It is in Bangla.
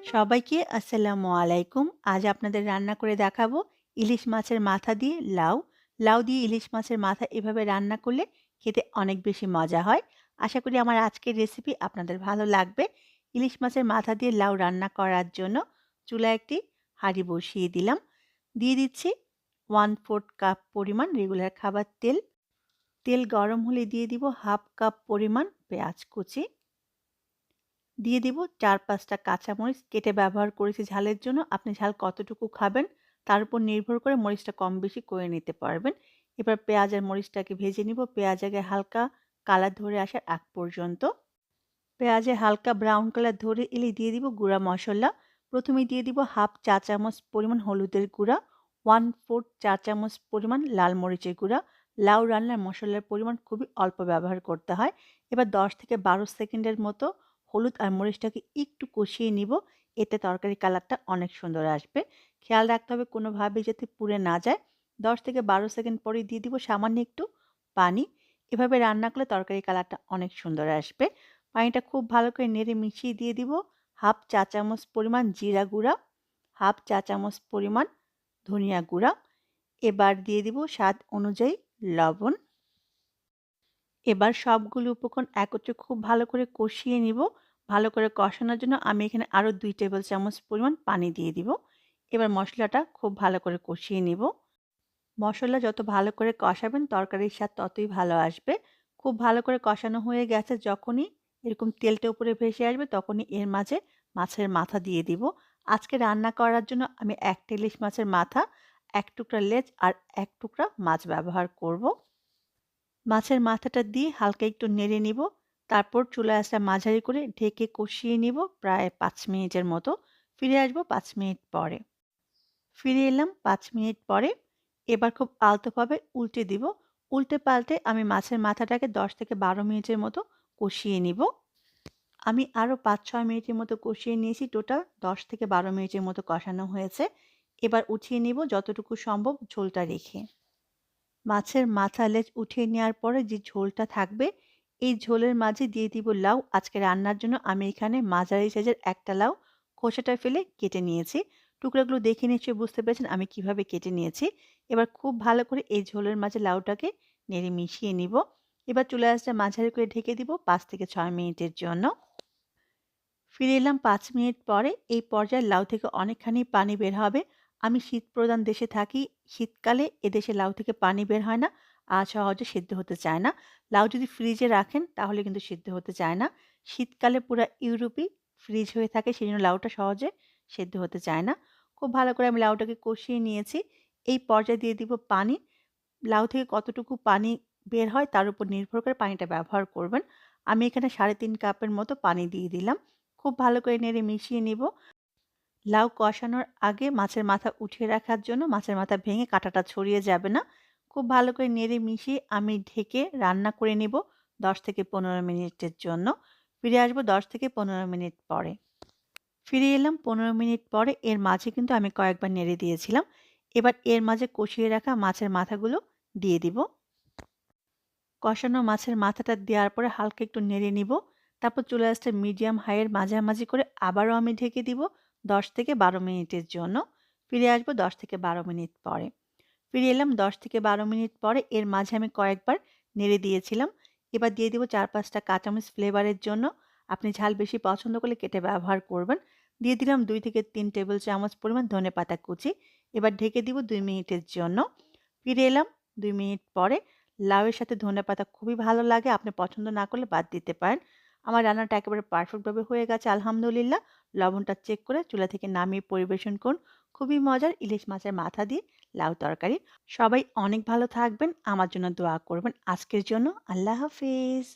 সবাইকে আসসালামু আলাইকুম। আজ আপনাদের রান্না করে দেখাবো ইলিশ মাছের মাথা দিয়ে লাউ। লাউ দিয়ে ইলিশ মাছের মাথা এভাবে রান্না করলে খেতে অনেক বেশি মজা হয়। আশা করি আমার আজকের রেসিপি আপনাদের ভালো লাগবে। ইলিশ মাছের মাথা দিয়ে লাউ রান্না করার জন্য চুলায় একটি হাঁড়ি বসিয়ে দিলাম। দিয়ে দিচ্ছি 1/4 কাপ পরিমাণ রেগুলার খাবার তেল। তেল গরম হলে দিয়ে দিব 1/2 কাপ পরিমাণ পেঁয়াজ কুচি। দিয়ে দিব ৪-৫টা কাঁচামরিচ কেটে ব্যবহার করেছি ঝালের জন্য। আপনি ঝাল কতটুকু খাবেন তার উপর নির্ভর করে মরিচটা কম বেশি করে নিতে পারবেন। এবার পেঁয়াজ আর মরিচটাকে ভেজে নিব পেঁয়াজ আগে হালকা কালার ধরে আসার আগ পর্যন্ত। পেঁয়াজে হালকা ব্রাউন কালার ধরে এলে দিয়ে দিব গুঁড়া মশলা। প্রথমেই দিয়ে দিব 1/2 চা চামচ পরিমাণ হলুদের গুঁড়া, 1/4 চা চামচ পরিমাণ লাল মরিচের গুঁড়া। লাউ রান্নার মশলার পরিমাণ খুবই অল্প ব্যবহার করতে হয়। এবার ১০ থেকে ১২ সেকেন্ডের মতো হলুদ আর মরিচটাকে একটু কষিয়ে নিব। এতে তরকারির কালারটা অনেক সুন্দর আসবে। খেয়াল রাখতে হবে কোনোভাবেই যাতে পুড়ে না যায়। ১০ থেকে ১২ সেকেন্ড পরেই দিয়ে দিব সামান্য একটু পানি। এভাবে রান্না করলে তরকারির কালারটা অনেক সুন্দর আসবে। পানিটা খুব ভালো করে নেড়ে মিশিয়ে দিয়ে দিব 1/2 চা চামচ পরিমাণ জিরা গুঁড়া, 1/2 চা চামচ পরিমাণ ধনিয়া গুঁড়া। এবার দিয়ে দিব স্বাদ অনুযায়ী লবণ। এবার সবগুলো উপকরণ একত্রে খুব ভালো করে কষিয়ে নিব। ভালো করে কষানোর জন্য আমি এখানে আরও ২ টেবিল চামচ পরিমাণ পানি দিয়ে দিব। এবার মশলাটা খুব ভালো করে কষিয়ে নিব। মসলা যত ভালো করে কষাবেন তরকারির স্বাদ ততই ভালো আসবে। খুব ভালো করে কষানো হয়ে গেছে যখনই এরকম তেলটা উপরে ভেসে আসবে তখনই এর মাঝে মাছের মাথা দিয়ে দিব। আজকে রান্না করার জন্য আমি ১ টা ইলিশ মাছের মাথা, ১ টুকরা লেজ আর ১ টুকরা মাছ ব্যবহার করব। মাছের মাথাটা দিয়ে হালকা একটু নেড়ে নিব। তারপর চুলায় আঁচটা মাঝারি করে ঢেকে কষিয়ে নিব প্রায় ৫ মিনিটের মতো। ফিরে আসব ৫ মিনিট পরে। ফিরে এলাম ৫ মিনিট পরে। এবার খুব আলতোভাবে উল্টে দিব। উল্টে পাল্টে আমি মাছের মাথাটাকে ১০ থেকে ১২ মিনিটের মতো কষিয়ে নিব। আমি আরও ৫-৬ মিনিটের মতো কষিয়ে নিয়েছি। টোটাল ১০ থেকে ১২ মিনিটের মতো কষানো হয়েছে। এবার উঠিয়ে নিব যতটুকু সম্ভব ঝোলটা রেখে। মাছের মাথা লেজ উঠিয়ে নেওয়ার পরে যে ঝোলটা থাকবে, এই ঝোলের মাঝে দিয়ে দিব লাউ। আজকে রান্নার জন্য আমি এখানে মাঝারি সাইজের একটা লাউ খোসাটা ফেলে কেটে নিয়েছি। টুকরাগুলো দেখে নিশ্চয়ই বুঝতে পেরেছেন আমি কিভাবে কেটে নিয়েছি। এবার খুব ভালো করে এই ঝোলের মাঝে লাউটাকে নেড়ে মিশিয়ে নিব। এবার চুলার আঁচটা মাঝারি করে ঢেকে দিব ৫ থেকে ৬ মিনিটের জন্য। ফিরে এলাম ৫ মিনিট পরে। এই পর্যায়ে লাউ থেকে অনেকখানি পানি বের হবে। আমি শীতপ্রধান দেশে থাকি। শীতকালে এদেশে লাউ থেকে পানি বের হয় না। আর সহজে সিদ্ধ হতে চায় না। লাউ যদি ফ্রিজে রাখেন তাহলে কিন্তু সিদ্ধ হতে চায় না। শীতকালে পুরা ইউরোপই ফ্রিজ হয়ে থাকে সেজন্য লাউটা সহজে সেদ্ধ হতে চায় না। খুব ভালো করে আমি লাউটাকে কষিয়ে নিয়েছি। এই পর্যায়ে দিয়ে দিব পানি। লাউ থেকে কতটুকু পানি বের হয় তার উপর নির্ভর করে পানিটা ব্যবহার করবেন। আমি এখানে ৩.৫ কাপের মতো পানি দিয়ে দিলাম। খুব ভালো করে নেড়ে মিশিয়ে নিব। লাউ কষানোর আগে মাছের মাথা উঠিয়ে রাখার জন্য মাছের মাথা ভেঙে কাঁটাটা ছড়িয়ে যাবে না। খুব ভালো করে নেড়ে মিশিয়ে আমি ঢেকে রান্না করে নিব ১০ থেকে ১৫ মিনিটের জন্য। ফিরে আসবো ১০ থেকে ১৫ মিনিট পরে। ফিরে এলাম ১৫ মিনিট পরে। এর মাঝে কিন্তু আমি কয়েকবার নেড়ে দিয়েছিলাম। এবার এর মাঝে কষিয়ে রাখা মাছের মাথাগুলো দিয়ে দিব। কষানো মাছের মাথাটা দেওয়ার পরে হালকা একটু নেড়ে নিব। তারপর চুলার আঁচটা মিডিয়াম হাই এর মাঝামাঝি করে আবারও আমি ঢেকে দিব ১০ থেকে ১২ মিনিটের জন্য। ফিরে আসবো ১০ থেকে ১২ মিনিট পরে। ফিরে এলাম ১০ থেকে ১২ মিনিট পরে। এর মাঝে আমি কয়েকবার নেড়ে দিয়েছিলাম। এবার দিয়ে দিব ৪-৫ টা কাঁচামরিচ ফ্লেভারের জন্য। আপনি ঝাল বেশি পছন্দ করলে কেটে ব্যবহার করবেন। দিয়ে দিলাম ২ থেকে ৩ টেবিল চামচ পরিমাণ ধনেপাতা কুচি। এবার ঢেকে দিব ২ মিনিটের জন্য। ফিরে এলাম ২ মিনিট পরে। লাউয়ের সাথে ধনেপাতা খুবই ভালো লাগে। আপনি পছন্দ না করলে বাদ দিতে পারেন। আমার রান্নাটা একেবারে পারফেক্টভাবে হয়ে গেছে আলহামদুলিল্লাহ। লবণটা চেক করে চুলা থেকে নামিয়ে পরিবেশন করুন। খুবই মজার ইলিশ মাছের মাথা দিয়ে লাউ তরকারি। সবাই অনেক ভালো থাকবেন। আমার জন্য দোয়া করবেন। আজকের জন্য আল্লাহ হাফেজ।